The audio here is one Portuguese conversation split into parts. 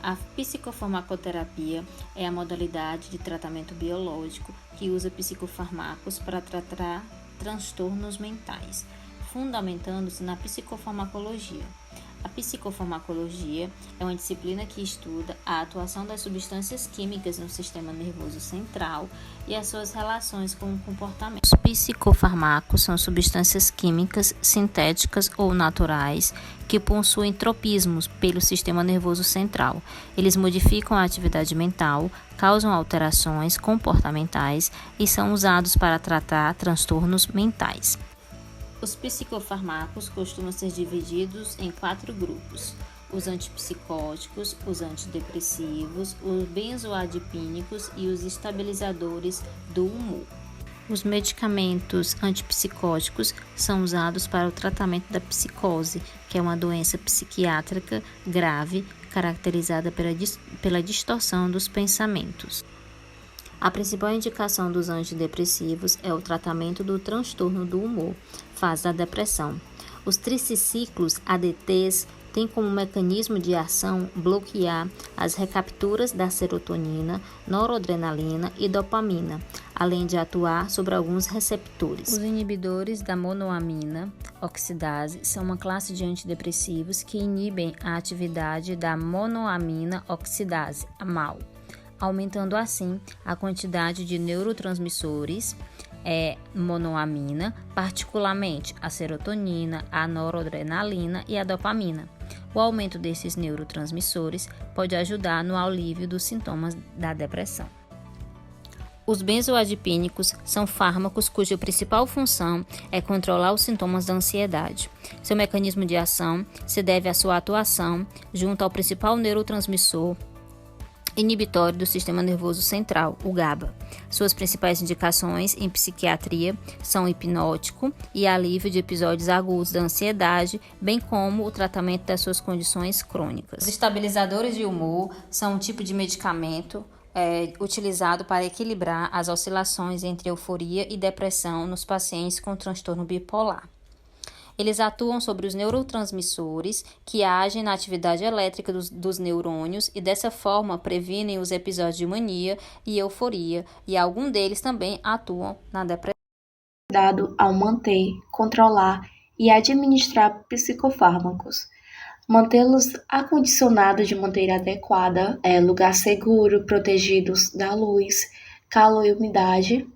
A psicofarmacoterapia é a modalidade de tratamento biológico que usa psicofármacos para tratar transtornos mentais, fundamentando-se na psicofarmacologia. A psicofarmacologia é uma disciplina que estuda a atuação das substâncias químicas no sistema nervoso central e as suas relações com o comportamento. Os psicofármacos são substâncias químicas, sintéticas ou naturais que possuem tropismos pelo sistema nervoso central. Eles modificam a atividade mental, causam alterações comportamentais e são usados para tratar transtornos mentais. Os psicofármacos costumam ser divididos em 4 grupos: os antipsicóticos, os antidepressivos, os benzoadipínicos e os estabilizadores do humor. Os medicamentos antipsicóticos são usados para o tratamento da psicose, que é uma doença psiquiátrica grave caracterizada pela distorção dos pensamentos. A principal indicação dos antidepressivos é o tratamento do transtorno do humor, fase da depressão. Os triciclos ADTs têm como mecanismo de ação bloquear as recapturas da serotonina, noradrenalina e dopamina, além de atuar sobre alguns receptores. Os inibidores da monoamina oxidase são uma classe de antidepressivos que inibem a atividade da monoamina oxidase, a MAO, aumentando assim a quantidade de neurotransmissores monoamina, particularmente a serotonina, a noradrenalina e a dopamina. O aumento desses neurotransmissores pode ajudar no alívio dos sintomas da depressão. Os benzoadipínicos são fármacos cuja principal função é controlar os sintomas da ansiedade. Seu mecanismo de ação se deve à sua atuação junto ao principal neurotransmissor inibitório do sistema nervoso central, o GABA. Suas principais indicações em psiquiatria são hipnótico e alívio de episódios agudos da ansiedade, bem como o tratamento das suas condições crônicas. Os estabilizadores de humor são um tipo de medicamento utilizado para equilibrar as oscilações entre euforia e depressão nos pacientes com transtorno bipolar. Eles atuam sobre os neurotransmissores que agem na atividade elétrica dos neurônios e dessa forma previnem os episódios de mania e euforia, e alguns deles também atuam na depressão. Dado ao manter, controlar e administrar psicofármacos. Mantê-los acondicionados de maneira adequada, lugar seguro, protegidos da luz, calor e umidade.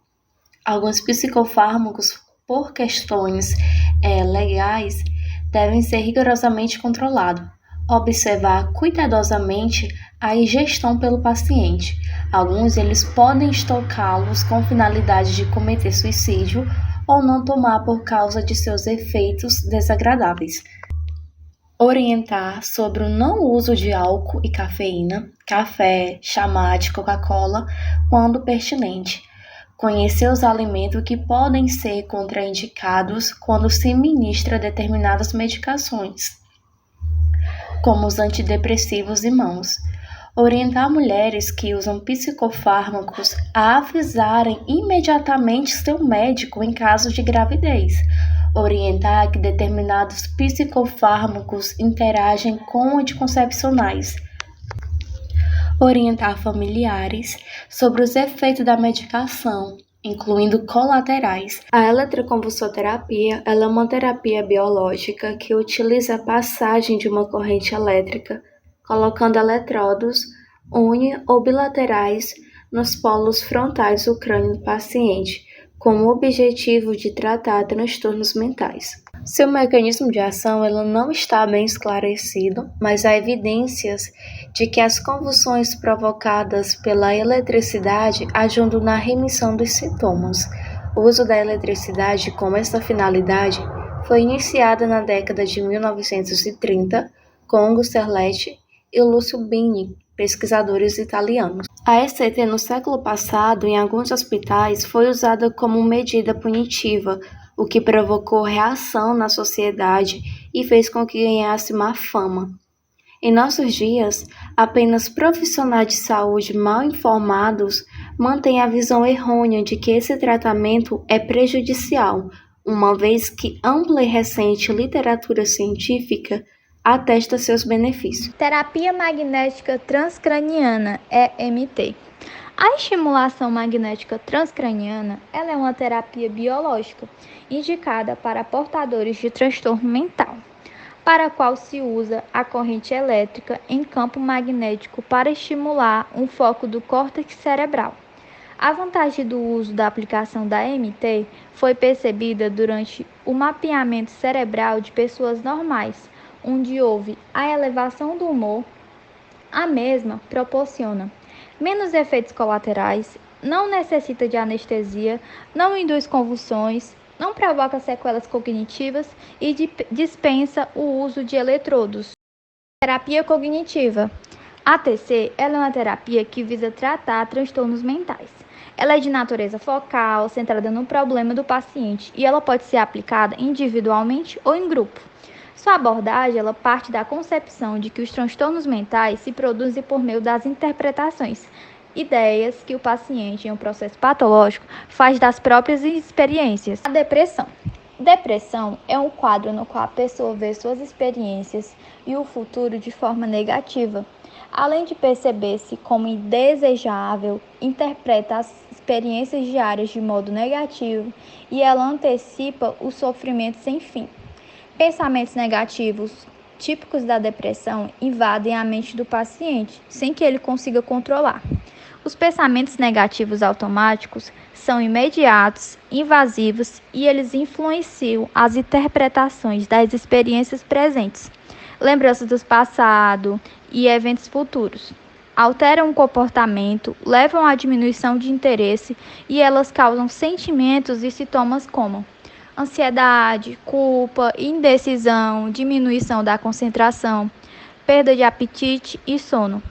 Alguns psicofármacos, por questões legais, devem ser rigorosamente controlados. Observar cuidadosamente a ingestão pelo paciente. Alguns eles podem estocá-los com finalidade de cometer suicídio ou não tomar por causa de seus efeitos desagradáveis. Orientar sobre o não uso de álcool e cafeína, café, chá mate, Coca-Cola, quando pertinente. Conhecer os alimentos que podem ser contraindicados quando se ministra determinadas medicações, como os antidepressivos e mãos. Orientar mulheres que usam psicofármacos a avisarem imediatamente seu médico em caso de gravidez. Orientar que determinados psicofármacos interagem com anticoncepcionais. Orientar familiares sobre os efeitos da medicação, incluindo colaterais. A eletroconvulsoterapia é uma terapia biológica que utiliza a passagem de uma corrente elétrica, colocando eletrodos uni ou bilaterais nos polos frontais do crânio do paciente, com o objetivo de tratar transtornos mentais. Seu mecanismo de ação não está bem esclarecido, mas há evidências de que as convulsões provocadas pela eletricidade ajudam na remissão dos sintomas. O uso da eletricidade com essa finalidade foi iniciado na década de 1930 com Ugo Serletti e Lúcio Bini, pesquisadores italianos. A ECT no século passado, em alguns hospitais, foi usada como medida punitiva, o que provocou reação na sociedade e fez com que ganhasse má fama. Em nossos dias, apenas profissionais de saúde mal informados mantêm a visão errônea de que esse tratamento é prejudicial, uma vez que ampla e recente literatura científica atesta seus benefícios. Terapia magnética transcraniana, EMT. A estimulação magnética transcraniana ela é uma terapia biológica indicada para portadores de transtorno mental, para a qual se usa a corrente elétrica em campo magnético para estimular um foco do córtex cerebral. A vantagem do uso da aplicação da EMT foi percebida durante o mapeamento cerebral de pessoas normais, onde houve a elevação do humor. A mesma proporciona menos efeitos colaterais, não necessita de anestesia, não induz convulsões, não provoca sequelas cognitivas e dispensa o uso de eletrodos. Terapia cognitiva. A TC ela é uma terapia que visa tratar transtornos mentais. Ela é de natureza focal, centrada no problema do paciente e ela pode ser aplicada individualmente ou em grupo. Sua abordagem ela parte da concepção de que os transtornos mentais se produzem por meio das interpretações, ideias que o paciente, em um processo patológico, faz das próprias experiências. A depressão. Depressão é um quadro no qual a pessoa vê suas experiências e o futuro de forma negativa. Além de perceber-se como indesejável, interpreta as experiências diárias de modo negativo e ela antecipa o sofrimento sem fim. Pensamentos negativos típicos da depressão invadem a mente do paciente sem que ele consiga controlar. Os pensamentos negativos automáticos são imediatos, invasivos e eles influenciam as interpretações das experiências presentes, lembranças do passado e eventos futuros. Alteram o comportamento, levam à diminuição de interesse e elas causam sentimentos e sintomas como ansiedade, culpa, indecisão, diminuição da concentração, perda de apetite e sono.